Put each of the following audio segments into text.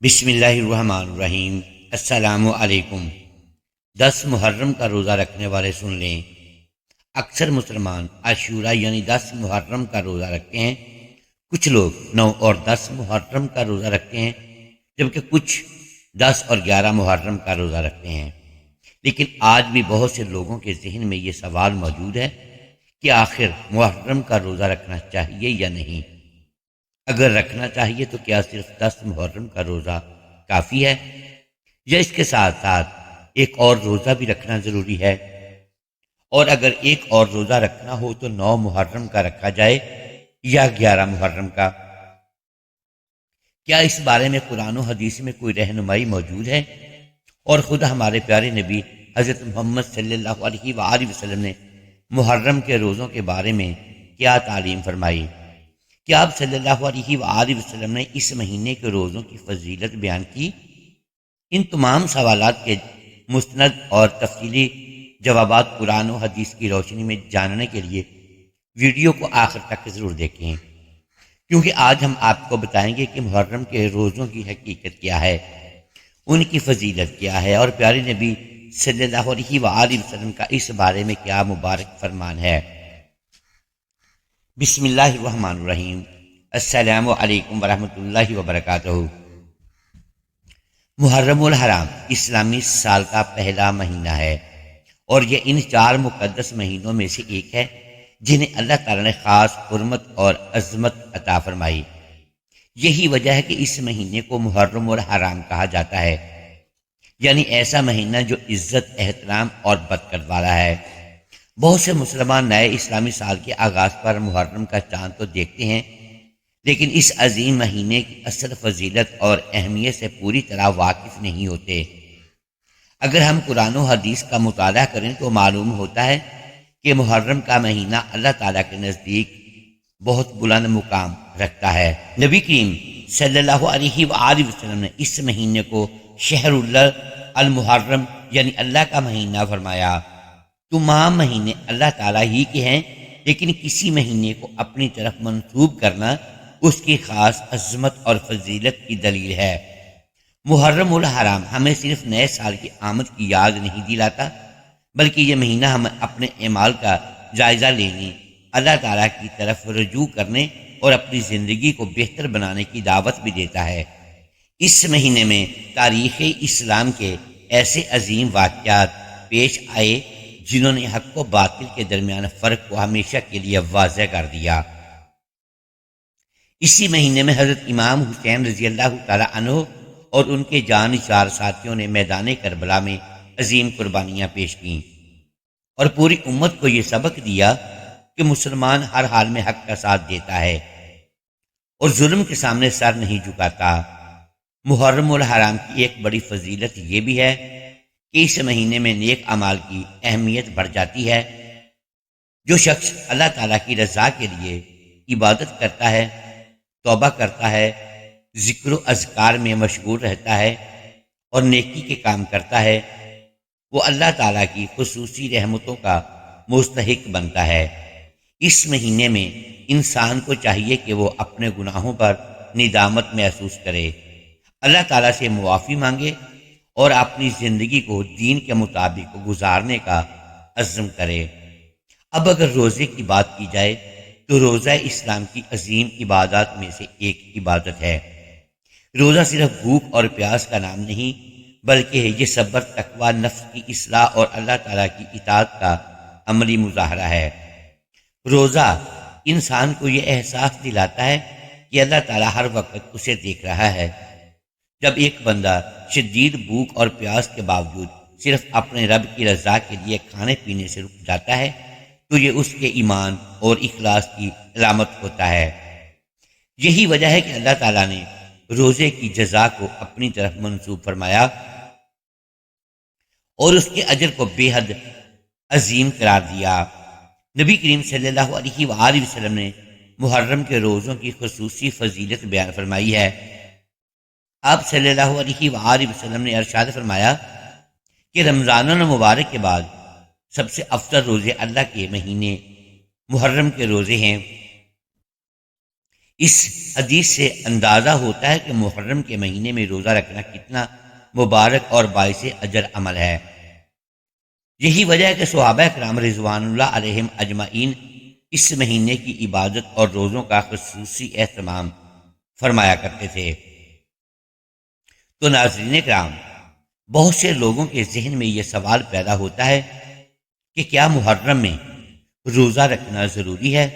بسم اللہ الرحمن الرحیم۔ السلام علیکم۔ 10 محرم کا روزہ رکھنے والے سن لیں، اکثر مسلمان عاشورہ یعنی 10 محرم کا روزہ رکھتے ہیں، کچھ لوگ 9 اور 10 محرم کا روزہ رکھتے ہیں، جبکہ کچھ 10 اور 11 محرم کا روزہ رکھتے ہیں۔ لیکن آج بھی بہت سے لوگوں کے ذہن میں یہ سوال موجود ہے کہ آخر محرم کا روزہ رکھنا چاہیے یا نہیں؟ اگر رکھنا چاہیے تو کیا صرف 10 محرم کا روزہ کافی ہے، یا اس کے ساتھ ساتھ ایک اور روزہ بھی رکھنا ضروری ہے؟ اور اگر ایک اور روزہ رکھنا ہو تو 9 محرم کا رکھا جائے یا 11 محرم کا؟ کیا اس بارے میں قرآن و حدیث میں کوئی رہنمائی موجود ہے؟ اور خود ہمارے پیارے نبی حضرت محمد صلی اللہ علیہ وآلہ وسلم نے محرم کے روزوں کے بارے میں کیا تعلیم فرمائی؟ کیا آپ صلی اللہ علیہ وآلہ وسلم نے اس مہینے کے روزوں کی فضیلت بیان کی؟ ان تمام سوالات کے مستند اور تفصیلی جوابات قرآن و حدیث کی روشنی میں جاننے کے لیے ویڈیو کو آخر تک ضرور دیکھیں، کیونکہ آج ہم آپ کو بتائیں گے کہ محرم کے روزوں کی حقیقت کیا ہے، ان کی فضیلت کیا ہے، اور پیارے نبی صلی اللہ علیہ وآلہ وسلم کا اس بارے میں کیا مبارک فرمان ہے۔ بسم اللہ الرحمن الرحیم۔ السلام علیکم ورحمۃ اللہ وبرکاتہ۔ محرم الحرام اسلامی سال کا پہلا مہینہ ہے، اور یہ ان 4 مقدس مہینوں میں سے ایک ہے جنہیں اللہ تعالیٰ نے خاص حرمت اور عظمت عطا فرمائی۔ یہی وجہ ہے کہ اس مہینے کو محرم الحرام کہا جاتا ہے، یعنی ایسا مہینہ جو عزت، احترام اور برکت والا ہے۔ بہت سے مسلمان نئے اسلامی سال کے آغاز پر محرم کا چاند تو دیکھتے ہیں، لیکن اس عظیم مہینے کی اصل فضیلت اور اہمیت سے پوری طرح واقف نہیں ہوتے۔ اگر ہم قرآن و حدیث کا مطالعہ کریں تو معلوم ہوتا ہے کہ محرم کا مہینہ اللہ تعالیٰ کے نزدیک بہت بلند مقام رکھتا ہے۔ نبی کریم صلی اللہ علیہ وآلہ وسلم نے اس مہینے کو شہر اللہ المحرم یعنی اللہ کا مہینہ فرمایا۔ تمام مہینے اللہ تعالیٰ ہی کے ہیں، لیکن کسی مہینے کو اپنی طرف منسوب کرنا اس کی خاص عظمت اور فضیلت کی دلیل ہے۔ محرم الحرام ہمیں صرف نئے سال کی آمد کی یاد نہیں دلاتا، بلکہ یہ مہینہ ہمیں اپنے اعمال کا جائزہ لینے، اللہ تعالیٰ کی طرف رجوع کرنے اور اپنی زندگی کو بہتر بنانے کی دعوت بھی دیتا ہے۔ اس مہینے میں تاریخ اسلام کے ایسے عظیم واقعات پیش آئے جنہوں نے حق و باطل کے درمیان فرق کو ہمیشہ کے لیے واضح کر دیا۔ اسی مہینے میں حضرت امام حسین رضی اللہ تعالیٰ عنہ اور ان کے جانشار ساتھیوں نے میدان کربلا میں عظیم قربانیاں پیش کیں، اور پوری امت کو یہ سبق دیا کہ مسلمان ہر حال میں حق کا ساتھ دیتا ہے اور ظلم کے سامنے سر نہیں جھکاتا۔ محرم الحرام کی ایک بڑی فضیلت یہ بھی ہے کہ اس مہینے میں نیک اعمال کی اہمیت بڑھ جاتی ہے۔ جو شخص اللہ تعالیٰ کی رضا کے لیے عبادت کرتا ہے، توبہ کرتا ہے، ذکر و اذکار میں مشغول رہتا ہے اور نیکی کے کام کرتا ہے، وہ اللہ تعالیٰ کی خصوصی رحمتوں کا مستحق بنتا ہے۔ اس مہینے میں انسان کو چاہیے کہ وہ اپنے گناہوں پر ندامت محسوس کرے، اللہ تعالیٰ سے معافی مانگے اور اپنی زندگی کو دین کے مطابق گزارنے کا عزم کرے۔ اب اگر روزے کی بات کی جائے تو روزہ اسلام کی عظیم عبادات میں سے ایک عبادت ہے۔ روزہ صرف بھوک اور پیاس کا نام نہیں، بلکہ یہ صبر، تقویٰ، نفس کی اصلاح اور اللہ تعالیٰ کی اطاعت کا عملی مظاہرہ ہے۔ روزہ انسان کو یہ احساس دلاتا ہے کہ اللہ تعالیٰ ہر وقت اسے دیکھ رہا ہے۔ جب ایک بندہ شدید بھوک اور پیاس کے باوجود صرف اپنے رب کی رضا کے لیے کھانے پینے سے رک جاتا ہے تو یہ اس کے ایمان اور اخلاص کی علامت ہوتا ہے۔ یہی وجہ ہے کہ اللہ تعالیٰ نے روزے کی جزا کو اپنی طرف منسوب فرمایا اور اس کے اجر کو بے حد عظیم قرار دیا۔ نبی کریم صلی اللہ علیہ وآلہ وسلم نے محرم کے روزوں کی خصوصی فضیلت بیان فرمائی ہے۔ آپ صلی اللہ علیہ وآلہ وسلم نے ارشاد فرمایا کہ رمضان المبارک کے بعد سب سے افضل روزے اللہ کے مہینے محرم کے روزے ہیں۔ اس حدیث سے اندازہ ہوتا ہے کہ محرم کے مہینے میں روزہ رکھنا کتنا مبارک اور باعث اجر عمل ہے۔ یہی وجہ ہے کہ صحابہ کرام رضوان اللہ علیہم اجمعین اس مہینے کی عبادت اور روزوں کا خصوصی اہتمام فرمایا کرتے تھے۔ تو ناظرین کرام، بہت سے لوگوں کے ذہن میں یہ سوال پیدا ہوتا ہے کہ کیا محرم میں روزہ رکھنا ضروری ہے؟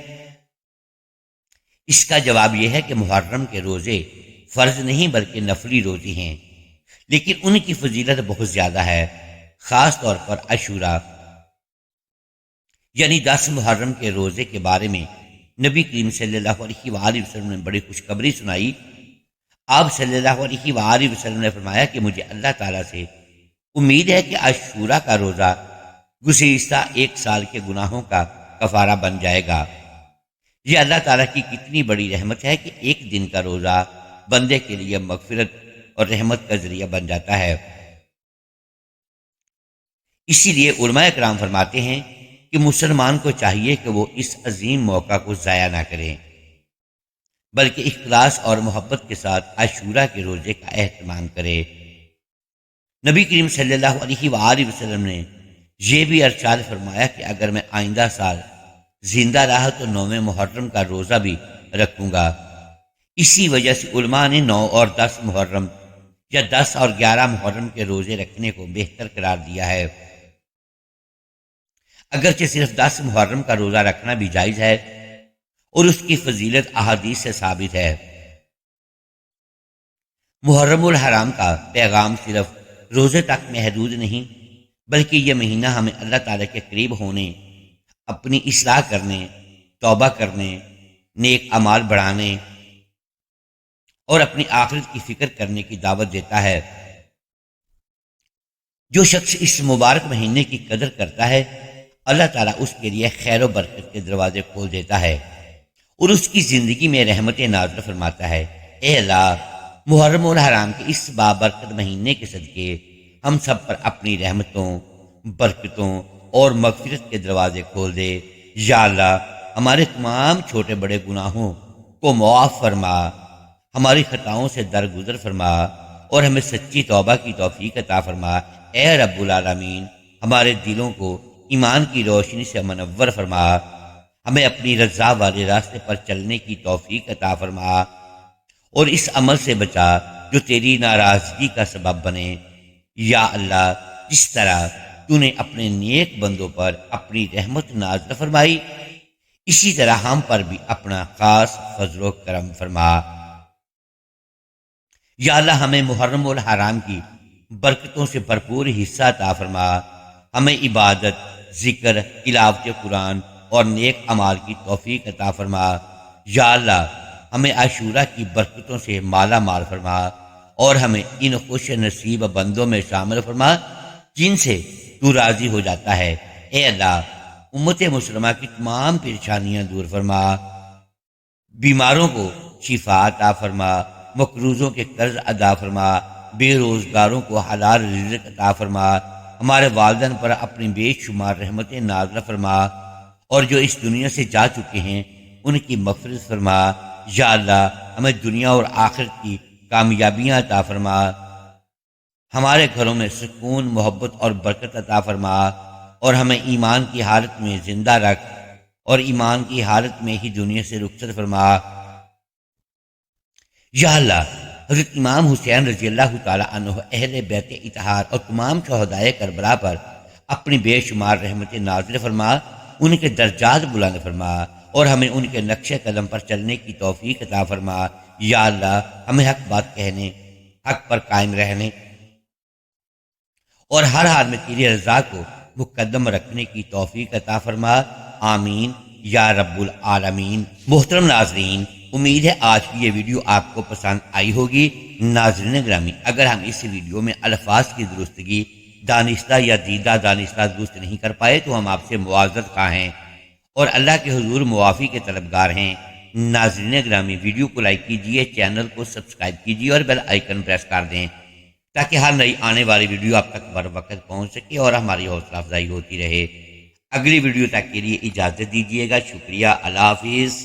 اس کا جواب یہ ہے کہ محرم کے روزے فرض نہیں بلکہ نفلی روزے ہیں، لیکن ان کی فضیلت بہت زیادہ ہے، خاص طور پر عاشورہ یعنی 10 محرم کے روزے کے بارے میں نبی کریم صلی اللہ علیہ وآلہ وسلم نے بڑی خوشخبری سنائی۔ آپ صلی اللہ علیہ وآلہ وسلم نے فرمایا کہ مجھے اللہ تعالیٰ سے امید ہے کہ عاشورہ کا روزہ گزشتہ 1 سال کے گناہوں کا کفارہ بن جائے گا۔ یہ اللہ تعالیٰ کی کتنی بڑی رحمت ہے کہ ایک دن کا روزہ بندے کے لیے مغفرت اور رحمت کا ذریعہ بن جاتا ہے۔ اسی لیے علماء کرام فرماتے ہیں کہ مسلمان کو چاہیے کہ وہ اس عظیم موقع کو ضائع نہ کریں، بلکہ اخلاص اور محبت کے ساتھ عاشورہ کے روزے کا اہتمام کرے۔ نبی کریم صلی اللہ علیہ وآلہ وسلم نے یہ بھی ارشاد فرمایا کہ اگر میں آئندہ سال زندہ رہا تو 9 محرم کا روزہ بھی رکھوں گا۔ اسی وجہ سے علماء نے 9 اور 10 محرم یا 10 اور 11 محرم کے روزے رکھنے کو بہتر قرار دیا ہے۔ اگرچہ صرف 10 محرم کا روزہ رکھنا بھی جائز ہے اور اس کی فضیلت احادیث سے ثابت ہے۔ محرم الحرام کا پیغام صرف روزے تک محدود نہیں، بلکہ یہ مہینہ ہمیں اللہ تعالیٰ کے قریب ہونے، اپنی اصلاح کرنے، توبہ کرنے، نیک اعمال بڑھانے اور اپنی آخرت کی فکر کرنے کی دعوت دیتا ہے۔ جو شخص اس مبارک مہینے کی قدر کرتا ہے، اللہ تعالیٰ اس کے لیے خیر و برکت کے دروازے کھول دیتا ہے اور اس کی زندگی میں رحمتیں نازل فرماتا ہے۔ اے اللہ، محرم الحرام کے اس بابرکت مہینے کے صدقے ہم سب پر اپنی رحمتوں، برکتوں اور مغفرت کے دروازے کھول دے۔ یا اللہ، ہمارے تمام چھوٹے بڑے گناہوں کو معاف فرما، ہماری خطاؤں سے درگزر فرما اور ہمیں سچی توبہ کی توفیق عطا فرما۔ اے رب العالمین، ہمارے دلوں کو ایمان کی روشنی سے منور فرما، ہمیں اپنی رضا والے راستے پر چلنے کی توفیق عطا فرما اور اس عمل سے بچا جو تیری ناراضگی کا سبب بنے۔ یا اللہ، جس طرح تو نے اپنے نیک بندوں پر اپنی رحمت نازل فرمائی، اسی طرح ہم پر بھی اپنا خاص فضل و کرم فرما۔ یا اللہ، ہمیں محرم الحرام کی برکتوں سے بھرپور حصہ عطا فرما، ہمیں عبادت، ذکر، تلاوت قرآن اور نیک اعمال کی توفیق عطا فرما۔ یا اللہ، ہمیں عاشورہ کی برکتوں سے مالا مال فرما اور ہمیں ان خوش نصیب بندوں میں شامل فرما جن سے تو راضی ہو جاتا ہے۔ اے اللہ، امت مسلمہ کی تمام پریشانیاں دور فرما، بیماروں کو شفا عطا فرما، مقروضوں کے قرض ادا فرما، بے روزگاروں کو حلال رزق عطا فرما، ہمارے والدین پر اپنی بے شمار رحمتیں نازل فرما اور جو اس دنیا سے جا چکے ہیں ان کی مغفرت فرما۔ یا اللہ، ہمیں دنیا اور آخرت کی کامیابیاں عطا فرما، ہمارے گھروں میں سکون، محبت اور برکت عطا فرما اور ہمیں ایمان کی حالت میں زندہ رکھ اور ایمان کی حالت میں ہی دنیا سے رخصت فرما۔ یا اللہ، حضرت امام حسین رضی اللہ تعالی عنہ، اہل بیت اطہار اور تمام شہدائے کربلا پر اپنی بے شمار رحمت نازل فرما، ان کے درجات بلند فرما اور ہمیں ان کے نقش قدم پر چلنے کی توفیق عطا فرما۔ یا اللہ، ہمیں حق بات کہنے، حق پر قائم رہنے اور ہر حال میں تیری رضا کو مقدم رکھنے کی توفیق عطا فرما۔ آمین یا رب العالمین۔ محترم ناظرین، امید ہے آج کی یہ ویڈیو آپ کو پسند آئی ہوگی۔ ناظرین گرامی، اگر ہم اس ویڈیو میں الفاظ کی درستگی دانستہ یا دیدہ دانستہ درست نہیں کر پائے تو ہم آپ سے معذرت خواہ ہیں اور اللہ کے حضور معافی کے طلبگار ہیں۔ ناظرین گرامی، ویڈیو کو لائک کیجئے، چینل کو سبسکرائب کیجئے اور بیل آئیکن پریس کر دیں تاکہ ہر نئی آنے والی ویڈیو آپ تک بر وقت پہنچ سکے اور ہماری حوصلہ افزائی ہوتی رہے۔ اگلی ویڈیو تک کے لیے اجازت دیجیے گا۔ شکریہ، اللہ حافظ۔